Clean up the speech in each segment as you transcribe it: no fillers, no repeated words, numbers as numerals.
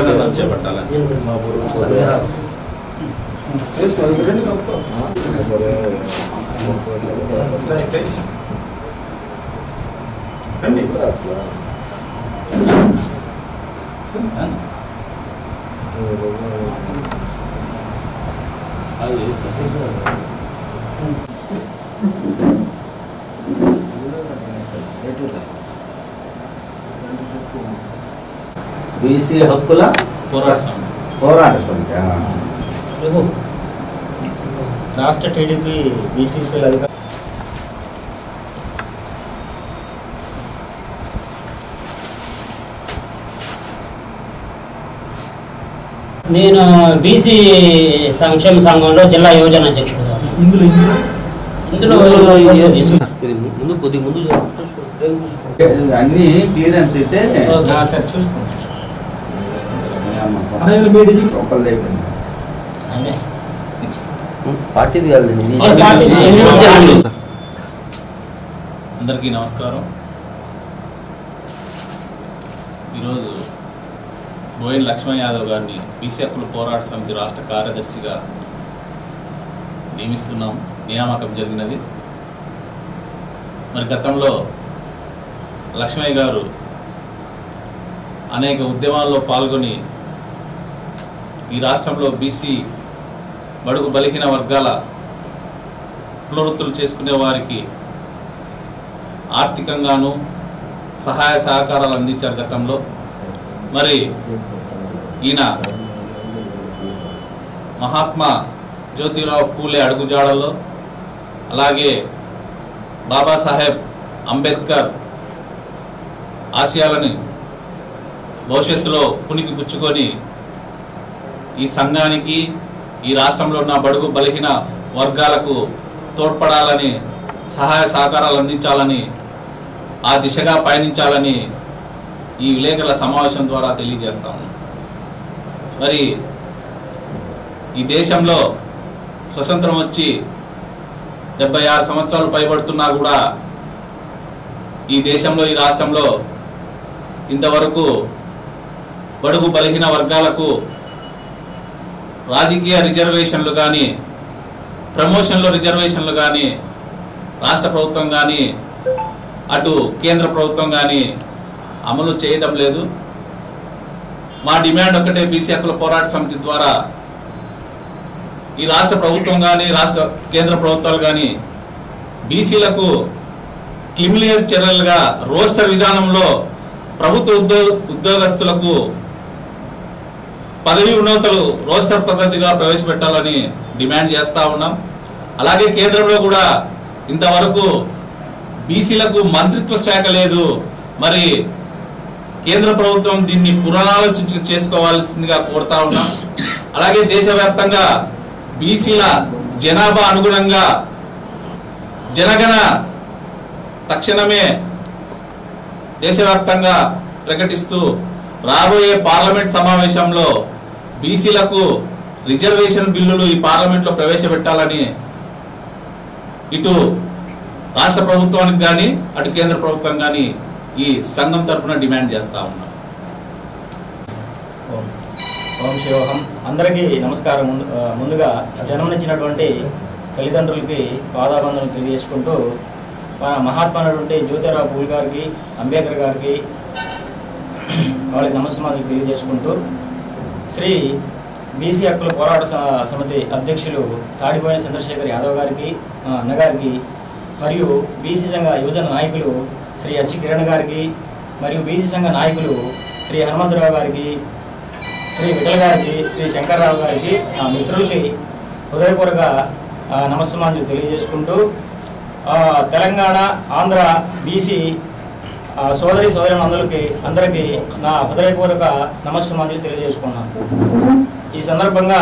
జరగనని చేపట్టాలని. బీసీ హక్కుల పోరాట సమితి రాష్ట్ర టీడీపీ బీసీసీ అధికారులు నేను బీసీ సంక్షేమ సంఘంలో జిల్లా యువజన అధ్యక్షుడుగా ఇందులో ముందు కొద్ది ముందు అన్ని క్లియరెన్స్ అయితే సార్ చూసుకోండి. పార్టీది కాదు. అందరికీ నమస్కారం. ఈరోజు బోయిన లక్ష్మణ్ యాదవ్ గారిని బీసీ హక్కుల పోరాట సమితి రాష్ట్ర కార్యదర్శిగా నియమిస్తున్నాం. నియామకం జరిగినది. మరి గతంలో లక్ష్మయ్య గారు అనేక ఉద్యమాల్లో పాల్గొని ఈ రాష్ట్రంలో బీసీ బడుగు బలహీన వర్గాల కులవృత్తులు చేసుకునే వారికి ఆర్థికంగాను సహాయ సహకారాలు అందించారు గతంలో. మరి ఈయన మహాత్మా జ్యోతిరావు పూలే అడుగుజాడల్లో, అలాగే బాబాసాహెబ్ అంబేద్కర్ ఆశయాలను భవిష్యత్తులో పునికి పుచ్చుకొని ఈ సంఘానికి, ఈ రాష్ట్రంలో ఉన్న బడుగు బలహీన వర్గాలకు తోడ్పడాలని, సహాయ సహకారాలు అందించాలని, ఆ దిశగా పయనించాలని ఈ విలేకరుల సమావేశం ద్వారా తెలియజేస్తాము. మరి ఈ దేశంలో స్వతంత్రం వచ్చి 76 సంవత్సరాలు పైబడుతున్నా కూడా ఈ దేశంలో, ఈ రాష్ట్రంలో ఇంతవరకు బడుగు బలహీన వర్గాలకు రాజకీయ రిజర్వేషన్లు కానీ, ప్రమోషన్లో రిజర్వేషన్లు కానీ రాష్ట్ర ప్రభుత్వం కానీ అటు కేంద్ర ప్రభుత్వం కానీ అమలు చేయడం లేదు. మా డిమాండ్ ఒకటే, బీసీ హక్కుల పోరాట సమితి ద్వారా ఈ రాష్ట్ర ప్రభుత్వం కానీ, రాష్ట్ర కేంద్ర ప్రభుత్వాలు కానీ బీసీలకు క్రిమినల్ చర్యలుగా రోస్టర్ విధానంలో ప్రభుత్వ ఉద్యోగస్తులకు పదవి ఉన్నతులు రోస్టర్ పద్ధతిగా ప్రవేశపెట్టాలని డిమాండ్ చేస్తూ ఉన్నాం. అలాగే కేంద్రంలో కూడా ఇంతవరకు బీసీలకు మంత్రిత్వ శాఖ లేదు. మరి కేంద్ర ప్రభుత్వం దీన్ని పునరాలోచన చేసుకోవాల్సిందిగా కోరుతా ఉన్నాం. అలాగే దేశవ్యాప్తంగా బీసీల జనాభా అనుగుణంగా జనగణ తక్షణమే దేశవ్యాప్తంగా ప్రకటిస్తూ రాబోయే పార్లమెంట్ సమావేశంలో బీసీలకు రిజర్వేషన్ బిల్లులు ఈ పార్లమెంట్లో ప్రవేశపెట్టాలని ఇటు రాష్ట్ర ప్రభుత్వానికి కానీ అటు కేంద్ర ప్రభుత్వం కానీ ఈ సంఘం తరఫున డిమాండ్ చేస్తా ఉన్నాం. ఓం శివోహం. అందరికీ నమస్కారం. ముందుగా జన్మనిచ్చినటువంటి తల్లిదండ్రులకి పాదాబంధనలు తెలియజేసుకుంటూ, మన మహాత్మా అయినటువంటి జ్యోతిరావు పూల్ గారికి, అంబేద్కర్ గారికి వాళ్ళకి నమస్కారాలు తెలియజేసుకుంటూ, శ్రీ బీసీ హక్కుల పోరాట సమితి అధ్యక్షులు తాడిపోయిన చంద్రశేఖర్ యాదవ్ గారికి, అన్నగారికి, మరియు బీసీ సంఘ యువజన నాయకులు శ్రీ హెచ్ కిరణ్ గారికి, మరియు బీసీ సంఘ నాయకులు శ్రీ హనుమంతరావు గారికి, శ్రీ విఠల్ గారికి, శ్రీ శంకర్రావు గారికి, ఆ మిత్రులకి హృదయపూర్వక నమస్కారాలు తెలియజేసుకుంటూ, తెలంగాణ, ఆంధ్ర బీసీ సోదరి అందరికీ నా హృదయపూర్వక నమస్కారాలు తెలియజేసుకున్నాను. ఈ సందర్భంగా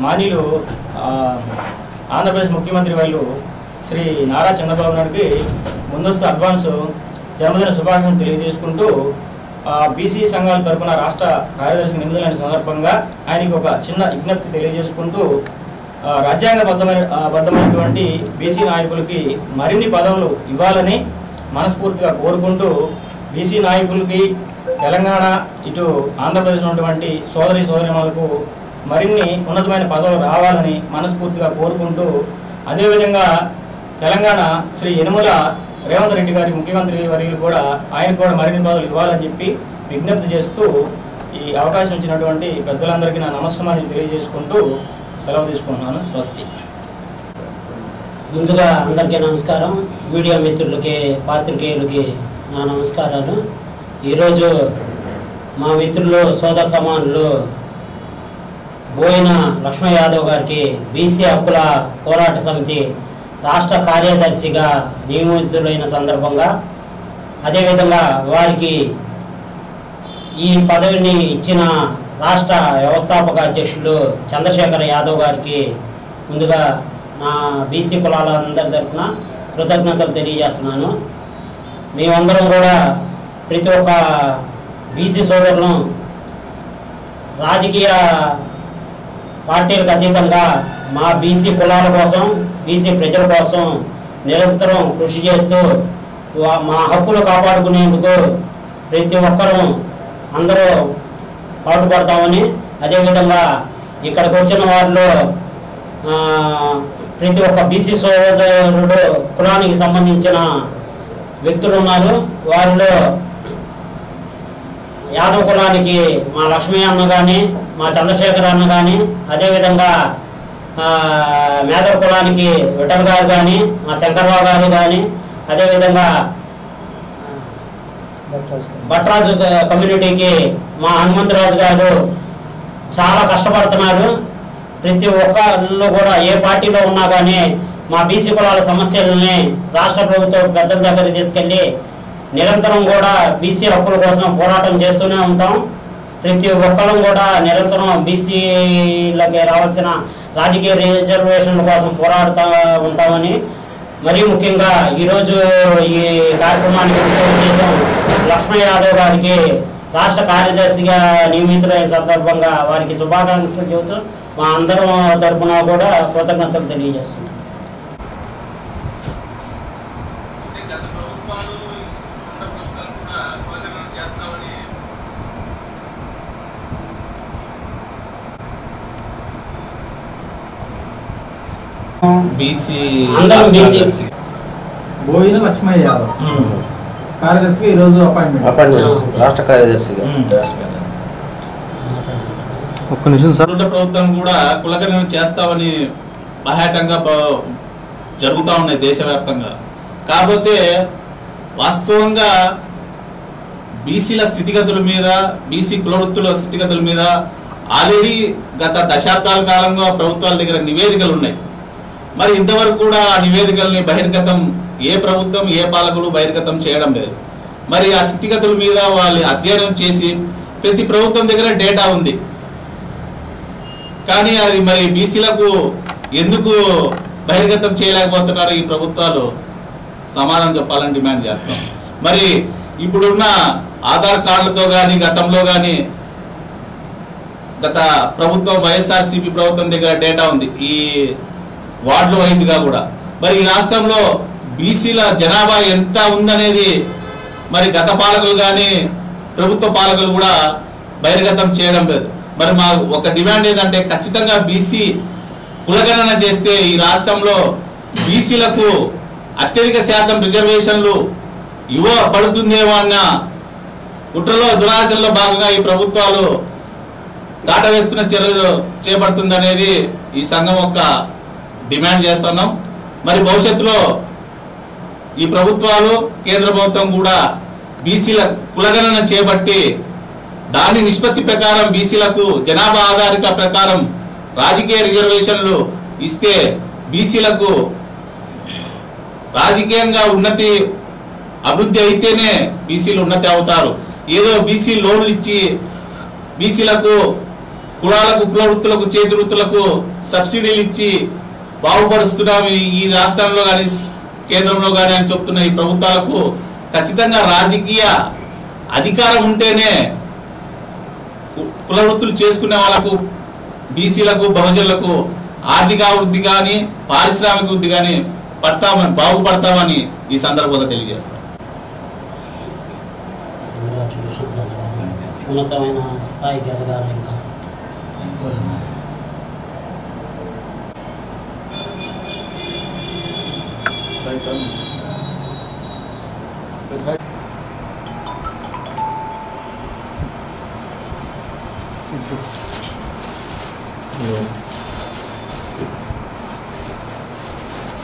మాన్యులు ఆంధ్రప్రదేశ్ ముఖ్యమంత్రి వాళ్ళు శ్రీ నారా చంద్రబాబు నాయుడుకి ముందస్తు అడ్వాన్స్ జన్మదిన శుభాకాంక్షలు తెలియజేసుకుంటూ, బీసీ సంఘాల తరపున రాష్ట్ర కార్యదర్శికి నియమితులైన సందర్భంగా ఆయనకి ఒక చిన్న విజ్ఞప్తి తెలియజేసుకుంటూ, రాజ్యాంగబద్ధమైనటువంటి బీసీ నాయకులకి మరిన్ని పదవులు ఇవ్వాలని మనస్ఫూర్తిగా కోరుకుంటూ, బీసీ నాయకులకి తెలంగాణ ఇటు ఆంధ్రప్రదేశ్ ఉన్నటువంటి సోదరిమణులకు మరిన్ని ఉన్నతమైన పదవులు రావాలని మనస్ఫూర్తిగా కోరుకుంటూ, అదేవిధంగా తెలంగాణ శ్రీ యనుమల రేవంత్ రెడ్డి గారి ముఖ్యమంత్రి వర్యులు కూడా ఆయనకు కూడా మరిన్ని పదవులు ఇవ్వాలని చెప్పి విజ్ఞప్తి చేస్తూ ఈ అవకాశం ఇచ్చినటువంటి పెద్దలందరికీ నా నమస్కారాలు తెలియజేసుకుంటూ సెలవు తీసుకుంటున్నాను. స్వస్తి. ముందుగా అందరికీ నమస్కారం. మీడియా మిత్రులకి, పాత్రికేయులకి నా నమస్కారాలు. ఈరోజు మా మిత్రులు, సోదర సమానులు బోయిన లక్ష్మణ యాదవ్ గారికి బీసీ హక్కుల పోరాట సమితి రాష్ట్ర కార్యదర్శిగా నియమితులైన సందర్భంగా, అదేవిధంగా వారికి ఈ పదవిని ఇచ్చిన రాష్ట్ర వ్యవస్థాపక అధ్యక్షులు చంద్రశేఖర్ యాదవ్ గారికి ముందుగా నా బీసీ కులాలందరి తరఫున కృతజ్ఞతలు తెలియజేస్తున్నాను. మేమందరం కూడా ప్రతి ఒక్క బీసీ సోదరులను రాజకీయ పార్టీలకు అతీతంగా మా బీసీ కులాల కోసం, బీసీ ప్రజల కోసం నిరంతరం కృషి చేస్తూ మా హక్కులు కాపాడుకునేందుకు ప్రతి ఒక్కరూ అందరూ పాటుపడతామని, అదేవిధంగా ఇక్కడికి వచ్చిన వారిలో ప్రతి ఒక్క బీసీ సోదరుడు కులానికి సంబంధించిన వ్యక్తులు ఉన్నారు. వారిలో యాదవ్ కులానికి మా లక్ష్మీ అన్న కానీ, మా చంద్రశేఖర్ అన్న కానీ, అదేవిధంగా మేదర్ కులానికి విఠల్ గారు కానీ, మా శంకర్రావు గారు కానీ, అదేవిధంగా భట్రాజు కమ్యూనిటీకి మా హనుమంతరాజు గారు చాలా కష్టపడుతున్నారు. ప్రతి ఒక్కళ్ళు కూడా ఏ పార్టీలో ఉన్నా కానీ మా బీసీ కులాల సమస్యలని రాష్ట్ర ప్రభుత్వం పెద్దల దగ్గర తీసుకెళ్ళి నిరంతరం కూడా బీసీ హక్కుల కోసం పోరాటం చేస్తూనే ఉంటాం. ప్రతి ఒక్కరు కూడా నిరంతరం బీసీలకి రావాల్సిన రాజకీయ రిజర్వేషన్ల కోసం పోరాడుతూ ఉంటామని, మరీ ముఖ్యంగా ఈరోజు ఈ కార్యక్రమానికి ఉద్దేశం లక్ష్మణ యాదవ్ గారికి రాష్ట్ర కార్యదర్శిగా నియమితులైన సందర్భంగా వారికి శుభాకాంక్షలు చెబుతూ మా అందరం తరఫున కూడా కృతజ్ఞతలు తెలియజేస్తున్నాం. బోయిన లక్ష్మయ్య యాదవ్ కార్యదర్శిగా ఈరోజు అపాయింట్మెంట్ రాష్ట్ర కార్యదర్శిగా. ఒక్క నిమిషం సార్. ప్రభుత్వం కూడా కులగణన చేస్తామని బాహాటంగా జరుగుతూ ఉన్నాయి దేశవ్యాప్తంగా. కాకపోతే వాస్తవంగా బీసీల స్థితిగతుల మీద, బీసీ కులవృత్తుల స్థితిగతుల మీద ఆల్రెడీ గత దశాబ్దాల కాలంగా ప్రభుత్వాల దగ్గర నివేదికలు ఉన్నాయి. మరి ఇంతవరకు కూడా ఆ నివేదికల్ని బహిర్గతం ఏ ప్రభుత్వం, ఏ పాలకులు బహిర్గతం చేయడం లేదు. మరి ఆ స్థితిగతుల మీద వాళ్ళు అధ్యయనం చేసి ప్రతి ప్రభుత్వం దగ్గర డేటా ఉంది, కానీ అది మరి బీసీలకు ఎందుకు బహిర్గతం చేయలేకపోతున్నారు ఈ ప్రభుత్వాలు? సమాధానం చెప్పాలని డిమాండ్ చేస్తాం. మరి ఇప్పుడున్న ఆధార్ కార్డులతో కానీ, గతంలో కానీ గత ప్రభుత్వం వైఎస్ఆర్సీపీ ప్రభుత్వం దగ్గర డేటా ఉంది ఈ వార్డుల వైజ్గా కూడా. మరి ఈ రాష్ట్రంలో బీసీల జనాభా ఎంత ఉందనేది మరి గత పాలకులు కానీ ప్రభుత్వ పాలకులు కూడా బహిర్గతం చేయడం లేదు. మరి మా ఒక డిమాండ్ ఏంటంటే ఖచ్చితంగా బీసీ కులగణన చేస్తే ఈ రాష్ట్రంలో బీసీలకు అత్యధిక శాతం రిజర్వేషన్లు ఇవ్వబడుతుందేమో అన్న కుట్రలో, దురాచరణలో భాగంగా ఈ ప్రభుత్వాలు దాటవేస్తున్న చర్యలు చేపడుతుందనేది ఈ సంఘం యొక్క డిమాండ్ చేస్తున్నాం. మరి భవిష్యత్తులో ఈ ప్రభుత్వాలు, కేంద్ర ప్రభుత్వం కూడా బీసీల కులగణన చేపట్టి దాని నిష్పత్తి ప్రకారం బీసీలకు జనాభా ఆధారిత ప్రకారం రాజకీయ రిజర్వేషన్లు ఇస్తే బీసీలకు రాజకీయంగా ఉన్నతి, అభివృద్ధి అయితేనే బీసీలు ఉన్నతి అవుతారు. ఏదో బీసీ లోన్లు ఇచ్చి బీసీలకు, కులాలకు, కుల వృత్తులకు, చేతి వృత్తులకు సబ్సిడీలు ఇచ్చి బాగుపరుస్తున్నాము ఈ రాష్ట్రంలో కానీ కేంద్రంలో కానీ అని చెప్తున్న ఈ ప్రభుత్వాలకు ఖచ్చితంగా రాజకీయ అధికారం ఉంటేనే కుల వృత్తులు చేసుకునే వాళ్ళకు, బీసీలకు, బహుజనులకు ఆర్థిక అభివృద్ధి కానీ, పారిశ్రామిక వృద్ధి కానీ బాగుపడతామని ఈ సందర్భంగా తెలియజేస్తాం. కంగ్రాచులేషన్స్ అన్నగారు. ఉన్నతమైన స్థాయికి ఎదగాలి ఇంకా. Yeah.